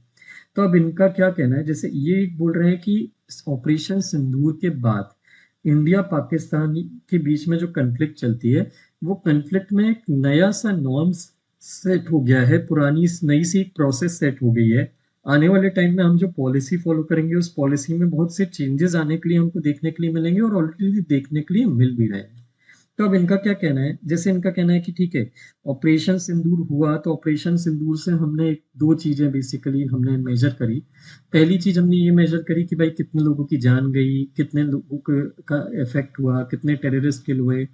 तो अब इनका क्या कहना है, जैसे ये बोल रहे हैं कि ऑपरेशन सिंदूर के बाद इंडिया पाकिस्तान के बीच में जो कन्फ्लिक्ट चलती है, वो कॉन्फ्लिक्ट में एक नया सा नॉर्म्स सेट हो गया है, पुरानी नई सी एक प्रोसेस सेट हो गई है। आने वाले टाइम में हम जो पॉलिसी फॉलो करेंगे उस पॉलिसी में बहुत से चेंजेस आने के लिए हमको देखने के लिए मिलेंगे और ऑलरेडी देखने के लिए मिल भी रहे हैं। तो अब इनका क्या कहना है, जैसे इनका कहना है कि ठीक है, ऑपरेशन सिंदूर हुआ तो ऑपरेशन सिंदूर से हमने दो चीजें बेसिकली हमने मेजर करी। पहली चीज हमने ये मेजर करी कि भाई कितने लोगों की जान गई, कितने लोगों का इफेक्ट हुआ, कितने टेररिस्ट किल हुए।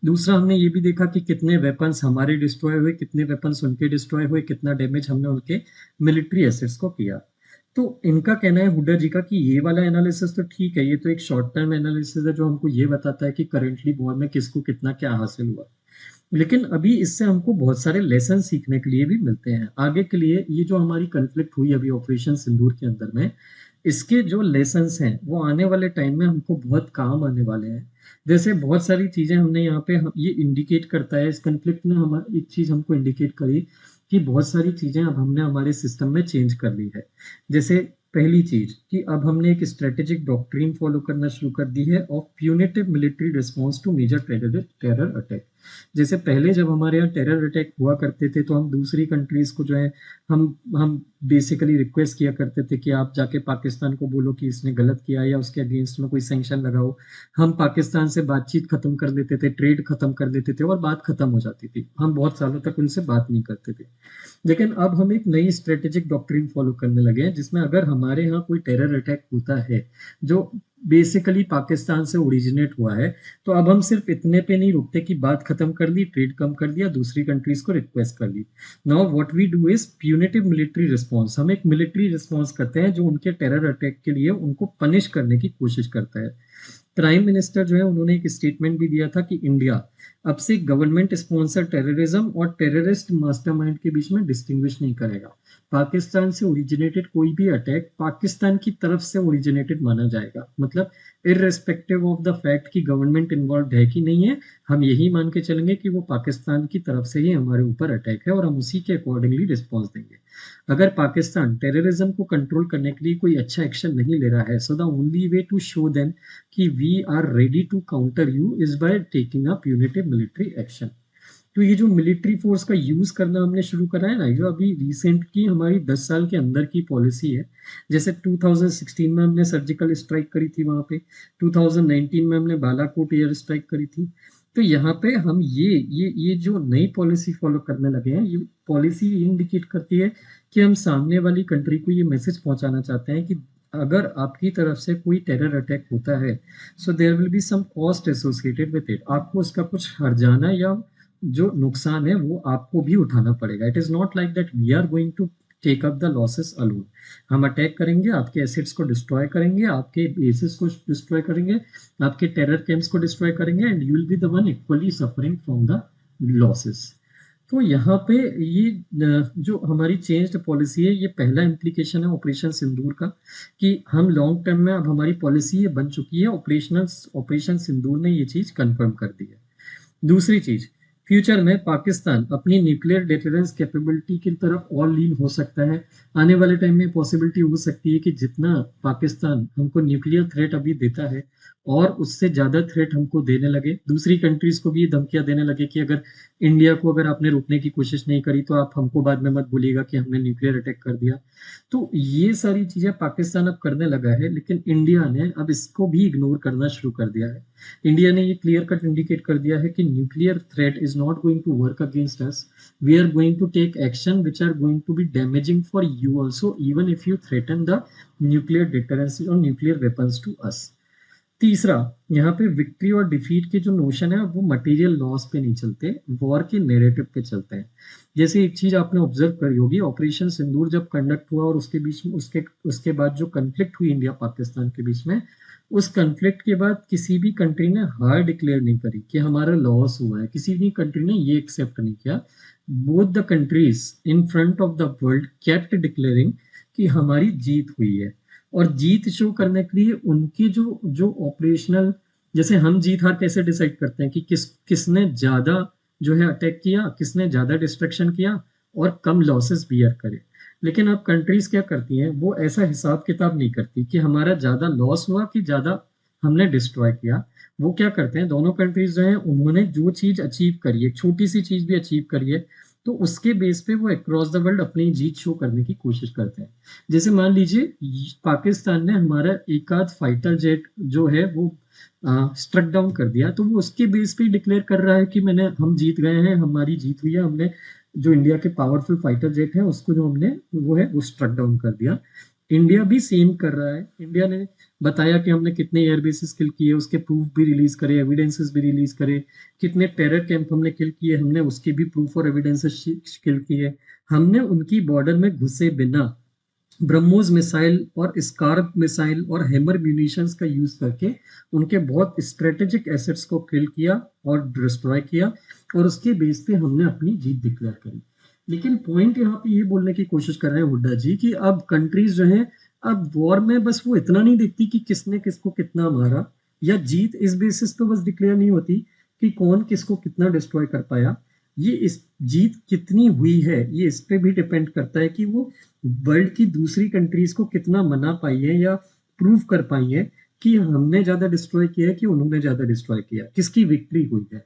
दूसरा हमने ये भी देखा कि कितने वेपन्स हमारे डिस्ट्रॉय हुए, कितने वेपन्स उनके डिस्ट्रॉय हुए, कितना डैमेज हमने उनके मिलिट्री एसेट्स को किया। तो इनका कहना है हुड्डा जी का कि ये वाला एनालिसिस तो ठीक है, ये तो एक शॉर्ट टर्म एनालिसिस है जो हमको ये बताता है कि करेंटली वॉर में किसको कितना क्या हासिल हुआ। लेकिन अभी इससे हमको बहुत सारे लेसन सीखने के लिए भी मिलते हैं आगे के लिए। ये जो हमारी कन्फ्लिक्ट हुई अभी ऑपरेशन सिंदूर के अंदर में, इसके जो लेसन्स हैं वो आने वाले टाइम में हमको बहुत काम आने वाले हैं। जैसे बहुत सारी चीजें हमने यहाँ पे ये इंडिकेट करता है, इस कन्फ्लिक्ट ने हमारी एक चीज हमको इंडिकेट करी कि बहुत सारी चीजें अब हमने हमारे सिस्टम में चेंज कर ली है। जैसे पहली चीज कि अब हमने एक स्ट्रेटेजिक डॉक्ट्रिन फॉलो करना शुरू कर दी है of punitive military response to major terror attack. जैसे पहले जब हमारे यहाँ टेरर अटैक हुआ करते थे तो हम दूसरी कंट्रीज को जो है हम बेसिकली रिक्वेस्ट किया करते थे कि आप जाके पाकिस्तान को बोलो कि इसने गलत किया या उसके अगेंस्ट में कोई सैंक्शन लगाओ। हम पाकिस्तान से बातचीत खत्म कर देते थे, ट्रेड खत्म कर देते थे और बात खत्म हो जाती थी, हम बहुत सालों तक उनसे बात नहीं करते थे। लेकिन अब हम एक नई स्ट्रेटेजिक डॉक्ट्रिन फॉलो करने लगे हैं जिसमें अगर हमारे यहाँ कोई टेरर अटैक होता है जो बेसिकली पाकिस्तान से ओरिजिनेट हुआ है, तो अब हम सिर्फ इतने पे नहीं रुकते कि बात खत्म कर ली, ट्रेड कम कर दिया, दूसरी कंट्रीज को रिक्वेस्ट कर ली। Now what we do is punitive military response. हम एक मिलिट्री रिस्पॉन्स करते हैं जो उनके टेरर अटैक के लिए उनको पनिश करने की कोशिश करता है। प्राइम मिनिस्टर जो है उन्होंने एक स्टेटमेंट भी दिया था कि इंडिया अब से गवर्नमेंट स्पॉन्सर टेररिज्म और टेररिस्ट मास्टरमाइंड के बीच में डिस्टिंग्विश नहीं करेगा। पाकिस्तान से ओरिजिनेटेड कोई भी अटैक पाकिस्तान की तरफ से ओरिजिनेटेड माना जाएगा, मतलब इररेस्पेक्टिव ऑफ द फैक्ट कि गवर्नमेंट इन्वॉल्व है कि नहीं है, हम यही मान के चलेंगे कि वो पाकिस्तान की तरफ से ही हमारे ऊपर अटैक है और हम उसी के अकॉर्डिंगली रिस्पॉन्स देंगे। अगर पाकिस्तान टेररिज्म को कंट्रोल करने के लिए कोई अच्छा एक्शन नहीं ले रहा है, so the only way to show them कि we are ready to counter you is by taking a punitive military action. तो ये जो मिलिट्री फोर्स का यूज करना हमने शुरू करा है ना, जो अभी रिसेंट की हमारी 10 साल के अंदर की पॉलिसी है। जैसे 2016 में हमने सर्जिकल स्ट्राइक करी थी वहां पे, 2019 में हमने बालाकोट एयर स्ट्राइक करी थी। तो यहाँ पे हम ये जो नई पॉलिसी फॉलो करने लगे हैं, ये पॉलिसी इंडिकेट करती है कि हम सामने वाली कंट्री को ये मैसेज पहुंचाना चाहते हैं कि अगर आपकी तरफ से कोई टेरर अटैक होता है, so there will be some cost associated with it. आपको उसका कुछ हर्जाना या जो नुकसान है वो आपको भी उठाना पड़ेगा। It is not like that we are going to take up the losses alone. हम अटैक करेंगे, आपके एसेट्स को डिस्ट्रॉय करेंगे, आपके बेसिस को डिस्ट्रॉय करेंगे, आपके टेरर कैंप्स को डिस्ट्रॉय करेंगे and you will be the one equally suffering from the losses. तो यहाँ पे ये जो हमारी चेंज्ड पॉलिसी है, ये पहला इम्प्लीकेशन है ऑपरेशन सिंदूर का कि हम लॉन्ग टर्म में अब हमारी पॉलिसी ये बन चुकी है। ऑपरेशन सिंदूर ने ये चीज कंफर्म कर दी है। दूसरी चीज, फ्यूचर में पाकिस्तान अपनी न्यूक्लियर डिटरेंस कैपेबिलिटी की तरफ और लीन हो सकता है। आने वाले टाइम में पॉसिबिलिटी हो सकती है कि जितना पाकिस्तान हमको न्यूक्लियर थ्रेट अभी देता है और उससे ज्यादा थ्रेट हमको देने लगे, दूसरी कंट्रीज को भी ये धमकियां देने लगे कि अगर इंडिया को अगर आपने रोकने की कोशिश नहीं करी तो आप हमको बाद में मत बोलिएगा कि हमने न्यूक्लियर अटैक कर दिया। तो ये सारी चीजें पाकिस्तान अब करने लगा है, लेकिन इंडिया ने अब इसको भी इग्नोर करना शुरू कर दिया है। इंडिया ने ये क्लियर कट इंडिकेट कर दिया है कि nuclear threat is not going to work against us. We are going to take action which are going to be damaging for you also, even if you threaten the nuclear deterrence और nuclear weapons to us. तीसरा, यहाँ पे victory और defeat के जो notion है वो material loss पे नहीं चलते, वॉर के नैरेटिव पे चलते हैं। जैसे एक चीज आपने ऑब्जर्व करी होगी, ऑपरेशन सिंदूर जब कंडक्ट हुआ और उसके बीच में उसके बाद जो कंफ्लिक्ट हुई इंडिया पाकिस्तान के बीच में, उस कंफ्लिक्ट के बाद किसी भी कंट्री ने हार डिक्लेयर नहीं करी कि हमारा लॉस हुआ है। किसी भी कंट्री ने ये एक्सेप्ट नहीं किया। Both the countries in front of the world kept declaring कि हमारी जीत हुई है। और जीत शो करने के लिए उनके जो जो ऑपरेशनल, जैसे हम जीत हार कैसे डिसाइड करते हैं कि किसने ज्यादा जो है अटैक किया, किसने ज्यादा डिस्ट्रक्शन किया और कम लॉसेस बियर करे। लेकिन अब कंट्रीज क्या करती हैं, वो ऐसा हिसाब किताब नहीं करती कि हमारा ज्यादा लॉस हुआ कि ज्यादा हमने डिस्ट्रॉय किया। वो क्या करते हैं, दोनों कंट्रीज जो हैं उन्होंने जो चीज अचीव करी है, छोटी सी चीज भी अचीव करी है, तो उसके बेस पे वो अक्रॉस द वर्ल्ड अपनी जीत शो करने की कोशिश करते हैं। जैसे मान लीजिए पाकिस्तान ने हमारा एक आध फाइटर जेट जो है वो स्ट्रक डाउन कर दिया, तो वो उसके बेस पे डिक्लेयर कर रहा है कि हम जीत गए हैं, हमारी जीत हुई है, हमने जो इंडिया के पावरफुल फाइटर जेट है उसको जो हमने वो स्ट्रक डाउन कर दिया। इंडिया भी सेम कर रहा है। इंडिया ने बताया कि हमने कितने एयरबेसेस किल किए, उसके प्रूफ भी रिलीज करे, एविडेंसेस भी रिलीज करे, कितने टेरर कैंप हमने किल किए, हमने उसके भी प्रूफ और एविडेंसेस किल किए। हमने उनकी बॉर्डर में घुसे बिना ब्रह्मोस मिसाइल और स्कार्प मिसाइल और हैमर म्यूनिशंस का यूज करके उनके बहुत स्ट्रेटेजिक एसेट्स को किल किया और डिस्ट्रॉय किया, और उसके बेस पे हमने अपनी जीत डिक्लेयर करी। लेकिन पॉइंट यहाँ पे ये बोलने की कोशिश कर रहे हैं हुड्डा जी कि अब कंट्रीज जो हैं, अब वॉर में बस वो इतना नहीं देखती कि किसने किसको कितना मारा, या जीत इस बेसिस पे बस डिक्लेयर नहीं होती कि कौन किसको कितना डिस्ट्रॉय कर पाया। ये इस जीत कितनी हुई है ये इस पे भी डिपेंड करता है कि वो वर्ल्ड की दूसरी कंट्रीज को कितना मना पाई है या प्रूव कर पाई है कि हमने ज्यादा डिस्ट्रॉय किया है कि उन्होंने ज्यादा डिस्ट्रॉय किया, किसकी विक्ट्री हुई है।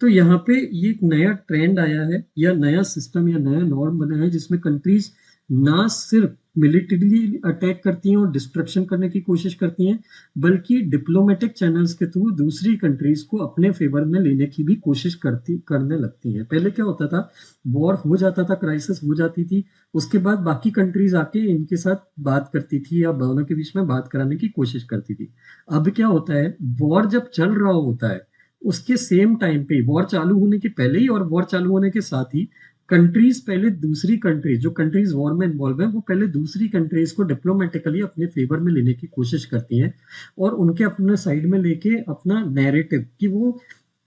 तो यहाँ पे ये एक नया ट्रेंड आया है या नया सिस्टम या नया नॉर्म बना है जिसमें कंट्रीज ना सिर्फ मिलिटरीली अटैक करती हैं और डिस्ट्रक्शन करने की कोशिश करती हैं, बल्कि डिप्लोमेटिक चैनल्स के थ्रू दूसरी कंट्रीज को अपने फेवर में लेने की भी कोशिश करने लगती हैं। पहले क्या होता था, वॉर हो जाता था, क्राइसिस हो जाती थी, उसके बाद बाकी कंट्रीज आके इनके साथ बात करती थी या दोनों के बीच में बात कराने की कोशिश करती थी। अब क्या होता है, वॉर जब चल रहा होता है उसके सेम टाइम पे, वॉर चालू होने के पहले ही और वॉर चालू होने के साथ ही, कंट्रीज पहले दूसरी कंट्रीज, जो कंट्रीज वॉर में इन्वॉल्व है, वो पहले दूसरी कंट्रीज को डिप्लोमेटिकली अपने फेवर में लेने की कोशिश करती हैं और उनके अपने साइड में लेके अपना नैरेटिव कि वो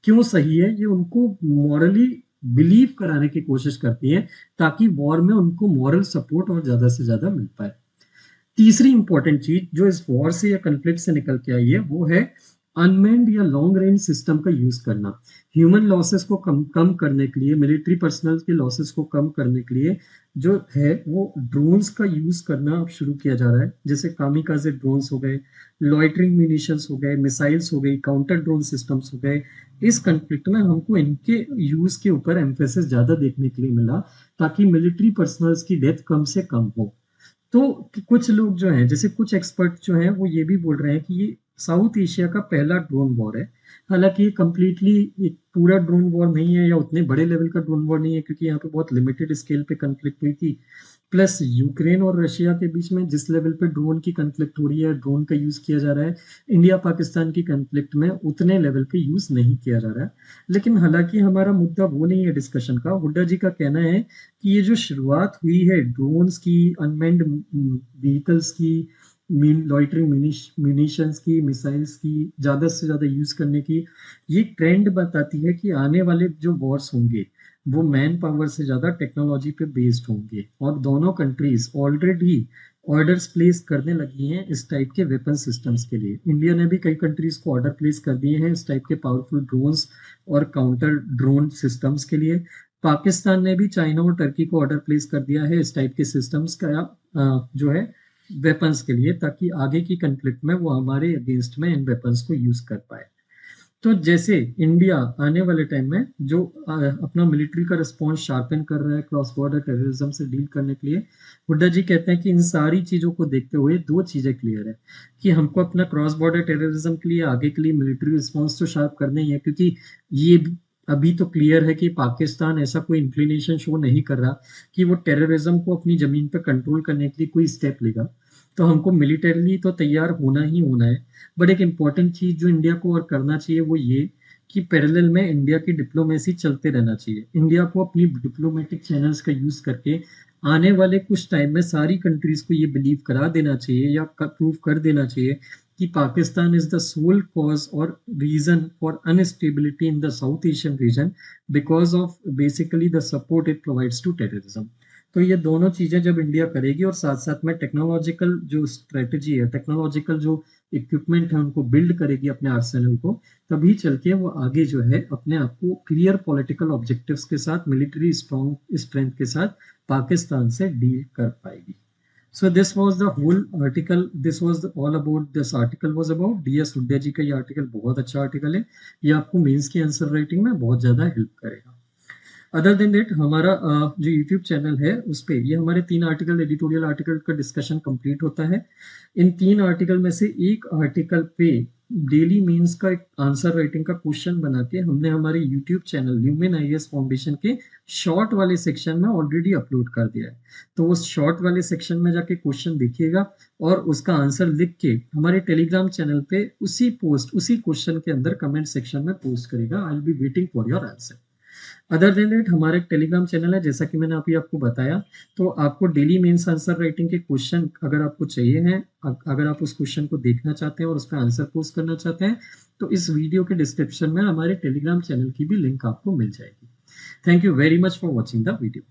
क्यों सही है ये उनको मॉरली बिलीव कराने की कोशिश करती हैं, ताकि वॉर में उनको मॉरल सपोर्ट और ज्यादा से ज्यादा मिल पाए। तीसरी इंपॉर्टेंट चीज जो इस वॉर से या कंफ्लिक्ट से निकल के आई है वो है अनमैन्ड या लॉन्ग रेंज सिस्टम का यूज करना। ह्यूमन लॉसेस को कम कम करने के लिए, मिलिट्री पर्सनल के लॉसेस को कम करने के लिए जो है वो ड्रोन्स का यूज करना अब शुरू किया जा रहा है। जैसे कामिकाजे ड्रोन्स हो गए, लॉइटरिंग म्यूनिशंस हो गए, मिसाइल्स हो गई, काउंटर ड्रोन सिस्टम्स हो गए। इस कंफ्लिक्ट में हमको इनके यूज के ऊपर एम्फेसिस ज्यादा देखने के लिए मिला, ताकि मिलिट्री पर्सनल्स की डेथ कम से कम हो। तो कुछ लोग जो हैं, जैसे कुछ एक्सपर्ट जो हैं वो ये भी बोल रहे हैं कि ये साउथ एशिया का पहला ड्रोन वॉर है। हालांकि ये कंप्लीटली एक पूरा ड्रोन वॉर नहीं है या उतने बड़े लेवल का ड्रोन वॉर नहीं है, क्योंकि यहाँ पे बहुत लिमिटेड स्केल पे कंफ्लिक्ट हुई थी। प्लस यूक्रेन और रशिया के बीच में जिस लेवल पे ड्रोन की कंफ्लिक्ट हो रही है, ड्रोन का यूज किया जा रहा है, इंडिया पाकिस्तान की कंफ्लिक्ट में उतने लेवल पे यूज नहीं किया जा रहा है। लेकिन हालांकि हमारा मुद्दा वो नहीं है डिस्कशन का। हुड्डा जी का कहना है कि ये जो शुरुआत हुई है ड्रोन्स की, अनमैन्ड व्हीकल्स की, लॉइटरिंग म्यूनिशंस की, मिसाइल्स की ज्यादा से ज्यादा यूज करने की, ये ट्रेंड बताती है कि आने वाले जो वॉर्स होंगे वो मैन पावर से ज्यादा टेक्नोलॉजी पे बेस्ड होंगे, और दोनों कंट्रीज ऑलरेडी ऑर्डर्स प्लेस करने लगी हैं इस टाइप के वेपन सिस्टम्स के लिए। इंडिया ने भी कई कंट्रीज को ऑर्डर प्लेस कर दिए हैं इस टाइप के पावरफुल ड्रोन्स और काउंटर ड्रोन सिस्टम्स के लिए। पाकिस्तान ने भी चाइना और टर्की को ऑर्डर प्लेस कर दिया है इस टाइप के सिस्टम्स का जो है वेपन्स के लिए, ताकि आगे की कंफ्लिक्ट में वो हमारे अगेंस्ट में इन वेपन्स को यूज कर पाए। तो जैसे इंडिया आने वाले टाइम में जो अपना मिलिट्री का रिस्पॉन्स शार्पन कर रहा है क्रॉस बॉर्डर टेररिज्म से डील करने के लिए, हुड्डा जी कहते हैं कि इन सारी चीजों को देखते हुए दो चीजें क्लियर है कि हमको अपना क्रॉस बॉर्डर टेररिज्म के लिए आगे के लिए मिलिट्री रिस्पॉन्स तो शार्प करना ही है, क्योंकि ये अभी तो क्लियर है कि पाकिस्तान ऐसा कोई इंक्लिनेशन शो नहीं कर रहा कि वो टेररिज्म को अपनी जमीन पर कंट्रोल करने के लिए कोई स्टेप लेगा। तो हमको मिलिटरीली तो तैयार होना ही होना है। बट एक इम्पॉर्टेंट चीज जो इंडिया को और करना चाहिए वो ये कि पैरेलल में इंडिया की डिप्लोमेसी चलते रहना चाहिए। इंडिया को अपनी डिप्लोमेटिक चैनल्स का यूज करके आने वाले कुछ टाइम में सारी कंट्रीज को ये बिलीव करा देना चाहिए या प्रूव कर देना चाहिए कि Pakistan is the sole cause और reason for unstability in the South Asian region because of basically the support it provides to terrorism. तो ये दोनों चीजें जब इंडिया करेगी और साथ साथ में टेक्नोलॉजिकल जो स्ट्रेटजी है, टेक्नोलॉजिकल जो इक्विपमेंट है उनको बिल्ड करेगी अपने आर्सेनल को, तभी चल के वो आगे जो है अपने आप को क्लियर पॉलिटिकल ऑब्जेक्टिव्स के साथ, मिलिट्री स्ट्रॉन्ग स्ट्रेंथ के साथ पाकिस्तान से डील कर पाएगी। So this was the whole article. This was all about this article was about DS Hooda जी का ये आर्टिकल बहुत अच्छा आर्टिकल है. ये आपको मेंस की आंसर राइटिंग में बहुत ज़्यादा हेल्प करेगा. अदर देन दैट हमारा जो यूट्यूब चैनल है उस पे ये हमारे 3 आर्टिकल एडिटोरियल आर्टिकल का डिस्कशन कंप्लीट होता है. इन 3 आर्टिकल में से एक आर्टिकल पे डेली मेंस का एक आंसर राइटिंग का क्वेश्चन बना के हमने हमारे YouTube channel lumen IAS foundation के शॉर्ट वाले सेक्शन में ऑलरेडी अपलोड कर दिया है. तो उस शॉर्ट वाले सेक्शन में जाके क्वेश्चन देखिएगा और उसका आंसर लिख के हमारे टेलीग्राम चैनल पे उसी क्वेश्चन के अंदर कमेंट सेक्शन में पोस्ट करेगा. I will be waiting for your answer. Other than that हमारा एक टेलीग्राम चैनल है, जैसा कि मैंने अभी आपको बताया. तो आपको डेली मेंस आंसर राइटिंग के क्वेश्चन अगर आपको चाहिए हैं, अगर आप उस क्वेश्चन को देखना चाहते हैं और उसका आंसर पोस्ट करना चाहते हैं, तो इस वीडियो के डिस्क्रिप्शन में हमारे टेलीग्राम चैनल की भी लिंक आपको मिल जाएगी. Thank you very much for watching the video.